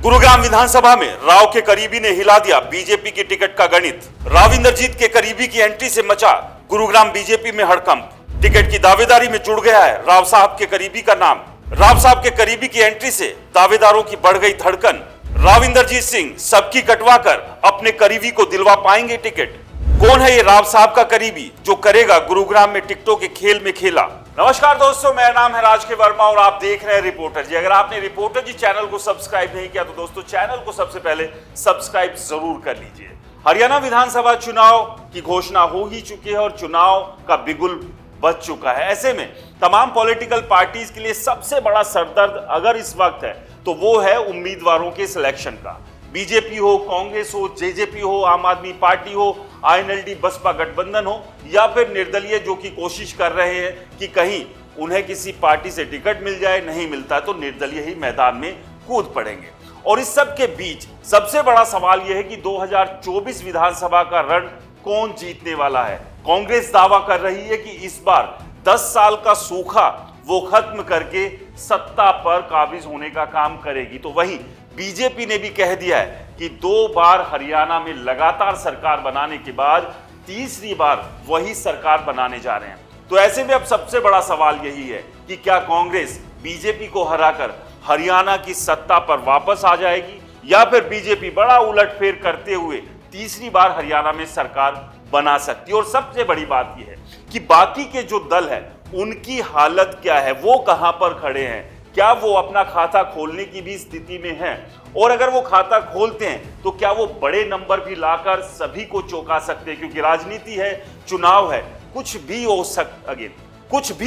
गुरुग्राम विधानसभा में राव के करीबी ने हिला दिया बीजेपी की टिकट का गणित। राव इंद्रजीत के करीबी की एंट्री से मचा गुरुग्राम बीजेपी में हड़कंप। टिकट की दावेदारी में जुड़ गया है राव साहब के करीबी का नाम। राव साहब के करीबी की एंट्री से दावेदारों की बढ़ गई धड़कन। राव इंद्रजीत सिंह सबकी कटवाकर अपने करीबी को दिलवा पाएंगे टिकट। कौन है ये राव साहब का करीबी जो करेगा गुरुग्राम में टिकटों के खेल में खेला। नमस्कार दोस्तों, मेरा नाम है राज के वर्मा और आप देख रहे हैं रिपोर्टर जी। अगर आपने रिपोर्टर जी चैनल को सब्सक्राइब नहीं किया तो दोस्तों चैनल को सबसे पहले सब्सक्राइब जरूर कर लीजिए। हरियाणा विधानसभा चुनाव की घोषणा हो ही चुकी है और चुनाव का बिगुल बज चुका है। ऐसे में तमाम पॉलिटिकल पार्टीज के लिए सबसे बड़ा सरदर्द अगर इस वक्त है तो वो है उम्मीदवारों के सिलेक्शन का। बीजेपी हो, कांग्रेस हो, जेजेपी हो, आम आदमी पार्टी हो, आईएनएलडी बसपा गठबंधन हो या फिर निर्दलीय जो कि कोशिश कर रहे हैं कि कहीं उन्हें किसी पार्टी से टिकट मिल जाए, नहीं मिलता तो निर्दलीय ही मैदान में कूद पड़ेंगे। और इस सब के बीच सबसे बड़ा सवाल यह है कि 2024 विधानसभा का रण कौन जीतने वाला है। कांग्रेस दावा कर रही है कि इस बार 10 साल का सूखा वो खत्म करके सत्ता पर काबिज होने का काम करेगी। तो वहीं बीजेपी ने भी कह दिया है कि 2 बार हरियाणा में लगातार सरकार बनाने के बाद तीसरी बार वही सरकार बनाने जा रहे हैं। तो ऐसे में अब सबसे बड़ा सवाल यही है कि क्या कांग्रेस बीजेपी को हराकर हरियाणा की सत्ता पर वापस आ जाएगी या फिर बीजेपी बड़ा उलटफेर करते हुए तीसरी बार हरियाणा में सरकार बना सकती है। और सबसे बड़ी बात यह है कि बाकी के जो दल है उनकी हालत क्या है, वो कहां पर खड़े हैं, क्या वो अपना खाता खोलने की भी स्थिति में हैं, और अगर वो खाता खोलते हैं तो क्या वो बड़े नंबर भी लाकर सभी को चौंका सकते हैं। क्योंकि राजनीति है, चुनाव है, कुछ भी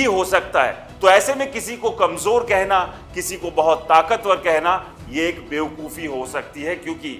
हो सकता है। तो ऐसे में किसी को कमजोर कहना, किसी को बहुत ताकतवर कहना, ये एक बेवकूफी हो सकती है। क्योंकि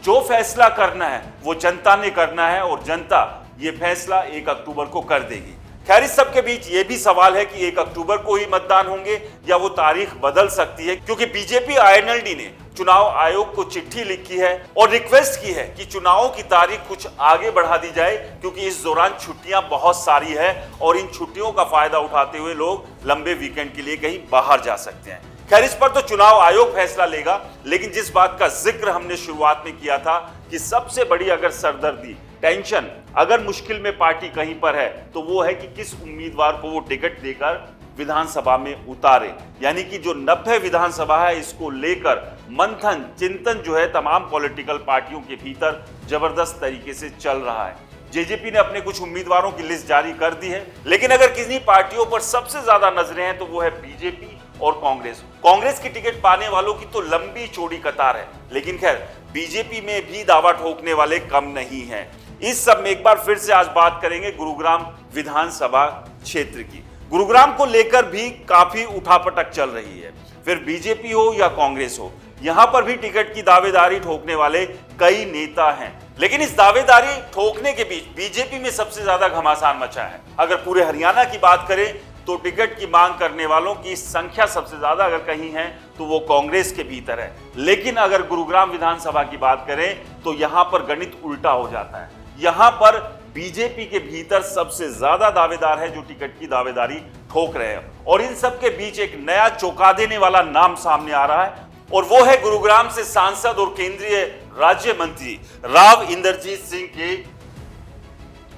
जो फैसला करना है वो जनता ने करना है और जनता ये फैसला 1 अक्टूबर को कर देगी। खैर, इस सब के बीच ये भी सवाल है कि 1 अक्टूबर को ही मतदान होंगे या वो तारीख बदल सकती है। क्योंकि बीजेपी आईएनएलडी ने चुनाव आयोग को चिट्ठी लिखी है और रिक्वेस्ट की है कि चुनावों की तारीख कुछ आगे बढ़ा दी जाए, क्योंकि इस दौरान छुट्टियां बहुत सारी है और इन छुट्टियों का फायदा उठाते हुए लोग लंबे वीकेंड के लिए कहीं बाहर जा सकते हैं। खैर, इस पर तो चुनाव आयोग फैसला लेगा, लेकिन जिस बात का जिक्र हमने शुरुआत में किया था कि सबसे बड़ी अगर सरदर्दी, टेंशन, अगर मुश्किल में पार्टी कहीं पर है तो वो है कि किस उम्मीदवार को वो टिकट देकर विधानसभा में उतारे। यानी कि जो 90 विधानसभा है इसको लेकर मंथन, चिंतन जो है तमाम पॉलिटिकल पार्टियों के भीतर जबरदस्त तरीके से चल रहा है। जेजेपी ने अपने कुछ उम्मीदवारों की लिस्ट जारी कर दी है, लेकिन अगर किसी पार्टियों पर सबसे ज्यादा नजरें हैं तो वो है बीजेपी और कांग्रेस। कांग्रेस की टिकट पाने वालों की तो लंबी चौड़ी कतार है, लेकिन खैर बीजेपी में भी दावा ठोकने वाले कम नहीं हैं। इस सब में एक बार फिर से आज बात करेंगे गुरुग्राम विधानसभा क्षेत्र की। गुरुग्राम को लेकर भी काफी उठापटक चल रही है, फिर बीजेपी हो या कांग्रेस हो, यहां पर भी टिकट की दावेदारी ठोकने वाले कई नेता हैं। लेकिन इस दावेदारी ठोकने के बीच बीजेपी में सबसे ज्यादा घमासान मचा है। अगर पूरे हरियाणा की बात करें तो टिकट की मांग करने वालों की संख्या सबसे ज्यादा अगर कहीं है तो वो कांग्रेस के भीतर है। लेकिन अगर गुरुग्राम विधानसभा की बात करें तो यहां पर गणित उल्टा हो जाता है। यहां पर बीजेपी के भीतर सबसे ज्यादा दावेदार है जो टिकट की दावेदारी ठोक रहे हैं। और इन सब के बीच एक नया चौंका देने वाला नाम सामने आ रहा है और वो है गुरुग्राम से सांसद और केंद्रीय राज्य मंत्री राव इंद्रजीत सिंह के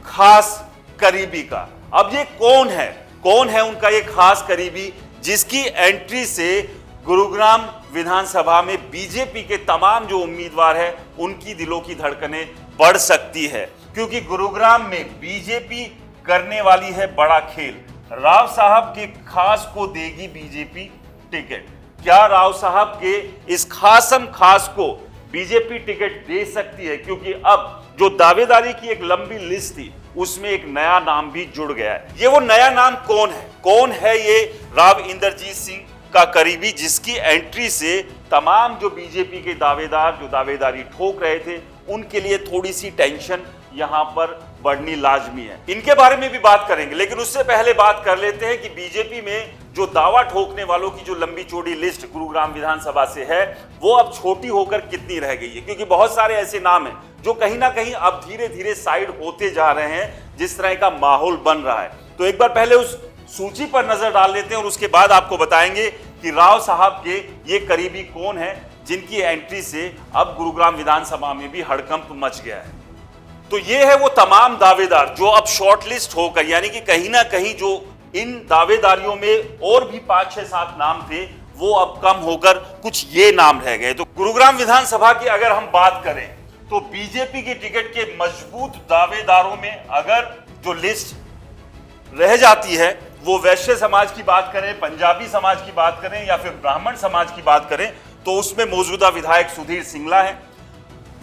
खास करीबी का। अब ये कौन है उनका ये खास करीबी जिसकी एंट्री से गुरुग्राम विधानसभा में बीजेपी के तमाम जो उम्मीदवार हैं उनकी दिलों की धड़कनें बढ़ सकती है। क्योंकि गुरुग्राम में बीजेपी करने वाली है बड़ा खेल। राव साहब के खास को देगी बीजेपी टिकट। क्या राव साहब के इस खास को बीजेपी टिकट दे सकती है? क्योंकि अब जो दावेदारी की एक लंबी लिस्ट थी उसमें एक नया नाम भी जुड़ गया है। ये वो नया नाम कौन है ये राव इंद्रजीत सिंह का करीबी जिसकी एंट्री से तमाम जो बीजेपी के दावेदार जो दावेदारी ठोक रहे थे उनके लिए थोड़ी सी टेंशन यहां पर बढ़नी लाजमी है। इनके बारे में भी बात करेंगे, लेकिन उससे पहले बात कर लेते हैं कि बीजेपी में जो दावा ठोकने वालों की जो लंबी चौड़ी लिस्ट गुरुग्राम विधानसभा से है वो अब छोटी होकर कितनी रह गई है। क्योंकि बहुत सारे ऐसे नाम हैं जो कहीं ना कहीं अब धीरे धीरे साइड होते जा रहे हैं, जिस तरह का माहौल बन रहा है। तो एक बार पहले उस सूची पर नजर डाल लेते हैं और उसके बाद आपको बताएंगे कि राव साहब के ये करीबी कौन है जिनकी एंट्री से अब गुरुग्राम विधानसभा में भी हड़कंप मच गया है। तो ये है वो तमाम दावेदार जो अब शॉर्टलिस्ट होकर, यानी कि कहीं ना कहीं जो इन दावेदारियों में और भी 5, 6, 7 नाम थे, वो अब कम होकर कुछ ये नाम रह गए। तो गुरुग्राम विधानसभा की अगर हम बात करें तो बीजेपी की टिकट के मजबूत दावेदारों में अगर जो लिस्ट रह जाती है वो वैश्य समाज की बात करें, पंजाबी समाज की बात करें या फिर ब्राह्मण समाज की बात करें, तो उसमें मौजूदा विधायक सुधीर सिंगला है,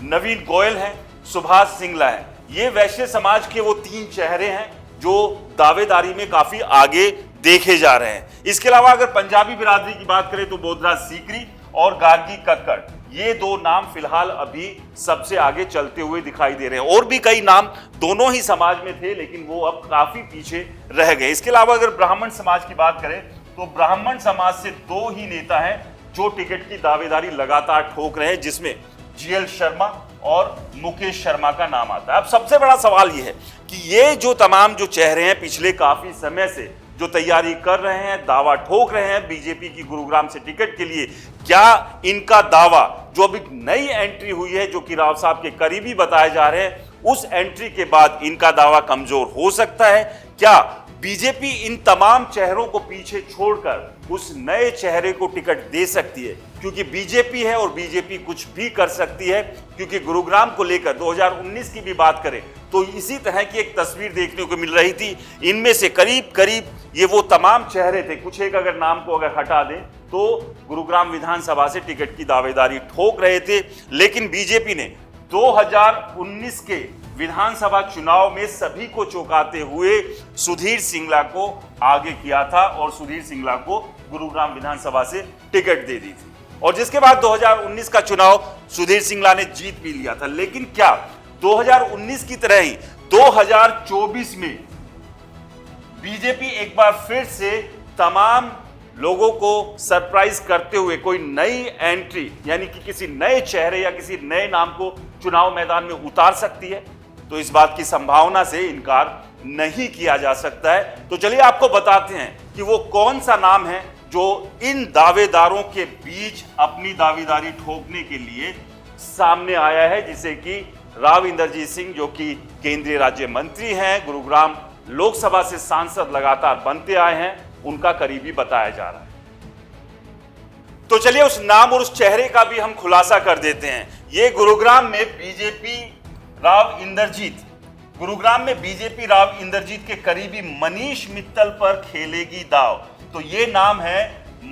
नवीन गोयल है, सुभाष सिंगला है। ये वैश्य समाज के वो 3 चेहरे हैं जो दावेदारी में काफी आगे देखे जा रहे हैं। इसके अलावा अगर पंजाबी बिरादरी की बात करें तो बोधराज सीकरी और गार्गी कक्कड़, ये 2 नाम फिलहाल अभी सबसे आगे चलते हुए दिखाई दे रहे हैं। और भी कई नाम दोनों ही समाज में थे लेकिन वो अब काफी पीछे रह गए। इसके अलावा अगर ब्राह्मण समाज की बात करें तो ब्राह्मण समाज से 2 ही नेता हैं जो टिकट की दावेदारी लगातार ठोक रहे हैं, जिसमें जीएल शर्मा और मुकेश शर्मा का नाम आता है। अब सबसे बड़ा सवाल यह है कि ये जो तमाम जो चेहरे हैं पिछले काफी समय से जो तैयारी कर रहे हैं, दावा ठोक रहे हैं बीजेपी की गुरुग्राम से टिकट के लिए, क्या इनका दावा जो अभी नई एंट्री हुई है, जो कि राव साहब के करीबी बताए जा रहे हैं, उस एंट्री के बाद इनका दावा कमजोर हो सकता है? क्या बीजेपी इन तमाम चेहरों को पीछे छोड़कर उस नए चेहरे को टिकट दे सकती है? क्योंकि बीजेपी है और बीजेपी कुछ भी कर सकती है, क्योंकि गुरुग्राम को लेकर 2019 की भी बात करें तो इसी तरह की एक तस्वीर देखने को मिल रही थी। इनमें से करीब करीब ये वो तमाम चेहरे थे, कुछ एक अगर नाम को अगर हटा दें तो गुरुग्राम विधानसभा से टिकट की दावेदारी ठोक रहे थे। लेकिन बीजेपी ने 2019 के विधानसभा चुनाव में सभी को चौंकाते हुए सुधीर सिंगला को आगे किया था और सुधीर सिंगला को गुरुग्राम विधानसभा से टिकट दे दी थी, और जिसके बाद 2019 का चुनाव सुधीर सिंगला ने जीत भी लिया था। लेकिन क्या 2019 की तरह ही 2024 में बीजेपी एक बार फिर से तमाम लोगों को सरप्राइज करते हुए कोई नई एंट्री, यानी कि किसी नए चेहरे या किसी नए नाम को चुनाव मैदान में उतार सकती है? तो इस बात की संभावना से इनकार नहीं किया जा सकता है। तो चलिए आपको बताते हैं कि वो कौन सा नाम है जो इन दावेदारों के बीच अपनी दावेदारी ठोकने के लिए सामने आया है, जिसे कि राव इंदरजीत सिंह, जो कि केंद्रीय राज्य मंत्री हैं, गुरुग्राम लोकसभा से सांसद लगातार बनते आए हैं, उनका करीबी बताया जा रहा है। तो चलिए उस नाम और उस चेहरे का भी हम खुलासा कर देते हैं। ये गुरुग्राम में बीजेपी राव इंदरजीत के करीबी मनीष मित्तल पर खेलेगी दाव। तो ये नाम है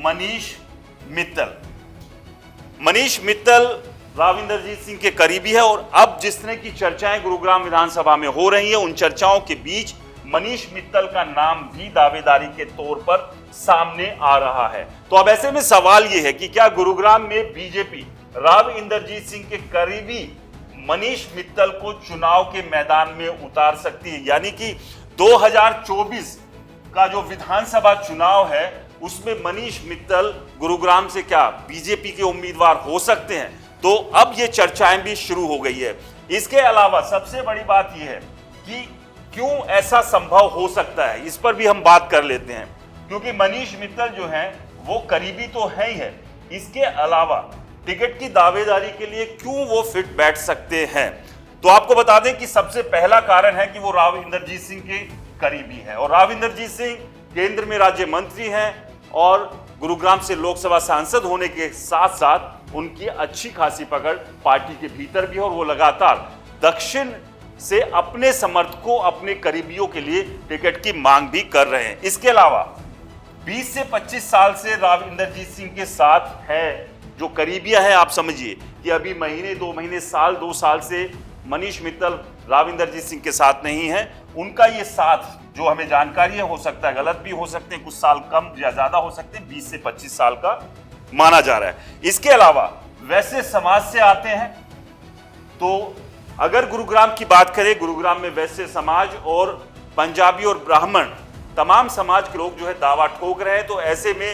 मनीष मित्तल। मनीष मित्तल राव इंदरजीत सिंह के करीबी है और अब जिस तरह की चर्चाएं गुरुग्राम विधानसभा में हो रही है, उन चर्चाओं के बीच मनीष मित्तल का नाम भी दावेदारी के तौर पर सामने आ रहा है। तो अब ऐसे में सवाल यह है कि क्या गुरुग्राम में बीजेपी राव इंदरजीत सिंह के करीबी मनीष मित्तल को चुनाव के मैदान में उतार सकती है? यानी कि 2024 का जो विधानसभा चुनाव है उसमें मनीष मित्तल गुरुग्राम से क्या बीजेपी के उम्मीदवार हो सकते हैं? तो अब ये चर्चाएं भी शुरू हो गई है। इसके अलावा सबसे बड़ी बात यह है कि क्यों ऐसा संभव हो सकता है, इस पर भी हम बात कर लेते हैं। क्योंकि मनीष मित्तल जो है वो करीबी तो है ही है, इसके अलावा टिकट की दावेदारी के लिए क्यों वो फिट बैठ सकते हैं? तो आपको बता दें कि सबसे पहला कारण है कि वो राव इंदरजीत सिंह के करीबी है, और राव इंदरजीत सिंह केंद्र में राज्य मंत्री हैं और गुरुग्राम से लोकसभा सांसद होने के साथ साथ उनकी अच्छी खासी पकड़ पार्टी के भीतर भी है, और वो लगातार दक्षिण से अपने समर्थकों, अपने करीबियों के लिए टिकट की मांग भी कर रहे हैं। इसके अलावा 20 से 25 साल से राव इंदरजीत सिंह के साथ है, जो करीबियां हैं, आप समझिए कि अभी महीने 2 महीने साल 2 साल से मनीष मित्तल राव इंदरजीत सिंह के साथ नहीं है। उनका ये साथ जो हमें जानकारी है, हो सकता है गलत भी हो सकते हैं, कुछ साल कम या ज्यादा हो सकते हैं, 20 से 25 साल का माना जा रहा है। इसके अलावा वैसे समाज से आते हैं, तो अगर गुरुग्राम की बात करें, गुरुग्राम में वैसे समाज और पंजाबी और ब्राह्मण तमाम समाज के लोग जो है दावा ठोक रहे हैं। तो ऐसे में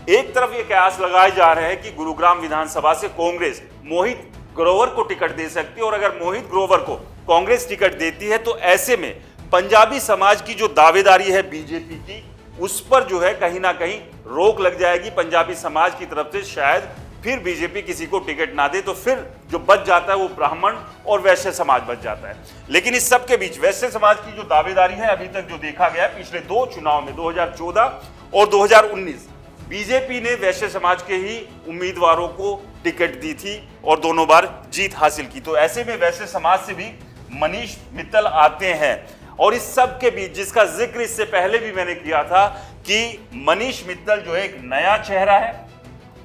एक तरफ ये कयास लगाए जा रहे हैं कि गुरुग्राम विधानसभा से कांग्रेस मोहित ग्रोवर को टिकट दे सकती है, और अगर मोहित ग्रोवर को कांग्रेस टिकट देती है तो ऐसे में पंजाबी समाज की जो दावेदारी है बीजेपी की, उस पर जो है कहीं ना कहीं रोक लग जाएगी। पंजाबी समाज की तरफ से शायद फिर बीजेपी किसी को टिकट ना दे तो फिर जो बच जाता है वो ब्राह्मण और वैश्य समाज बच जाता है। लेकिन इस सब के बीच वैश्य समाज की जो दावेदारी है अभी तक जो देखा गया पिछले 2 चुनाव में 2014 और 2019 बीजेपी ने वैश्य समाज के ही उम्मीदवारों को टिकट दी थी और दोनों बार जीत हासिल की। तो ऐसे में वैश्य समाज से भी मनीष मित्तल आते हैं और इस सब के बीच जिसका जिक्र इससे पहले भी मैंने किया था कि मनीष मित्तल जो एक नया चेहरा है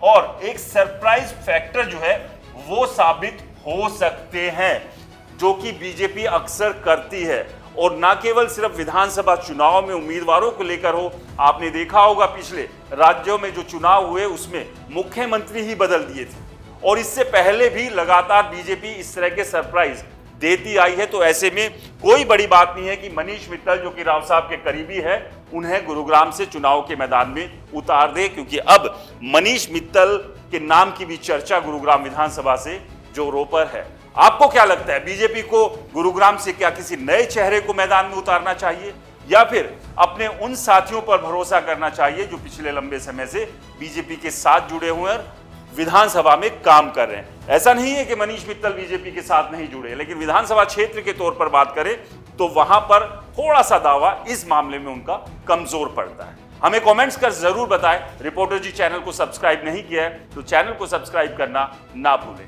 और एक सरप्राइज फैक्टर जो है वो साबित हो सकते हैं, जो कि बीजेपी अक्सर करती है। और ना केवल सिर्फ विधानसभा चुनाव में उम्मीदवारों को लेकर हो, आपने देखा होगा पिछले राज्यों में जो चुनाव हुए उसमें मुख्यमंत्री ही बदल दिए थे और इससे पहले भी लगातार बीजेपी इस तरह के सरप्राइज देती आई है। तो ऐसे में कोई बड़ी बात नहीं है कि मनीष मित्तल जो कि राव साहब के करीबी है उन्हें गुरुग्राम से चुनाव के मैदान में उतार दे, क्योंकि अब मनीष मित्तल के नाम की भी चर्चा गुरुग्राम विधानसभा से जोरों पर है। आपको क्या लगता है, बीजेपी को गुरुग्राम से क्या किसी नए चेहरे को मैदान में उतारना चाहिए या फिर अपने उन साथियों पर भरोसा करना चाहिए जो पिछले लंबे समय से बीजेपी के साथ जुड़े हुए हैं, विधानसभा में काम कर रहे हैं? ऐसा नहीं है कि मनीष मित्तल बीजेपी के साथ नहीं जुड़े, लेकिन विधानसभा क्षेत्र के तौर पर बात करें तो वहां पर थोड़ा सा दावा इस मामले में उनका कमजोर पड़ता है। हमें कमेंट्स कर जरूर बताएं। रिपोर्टर जी चैनल को सब्सक्राइब नहीं किया है तो चैनल को सब्सक्राइब करना ना भूलें।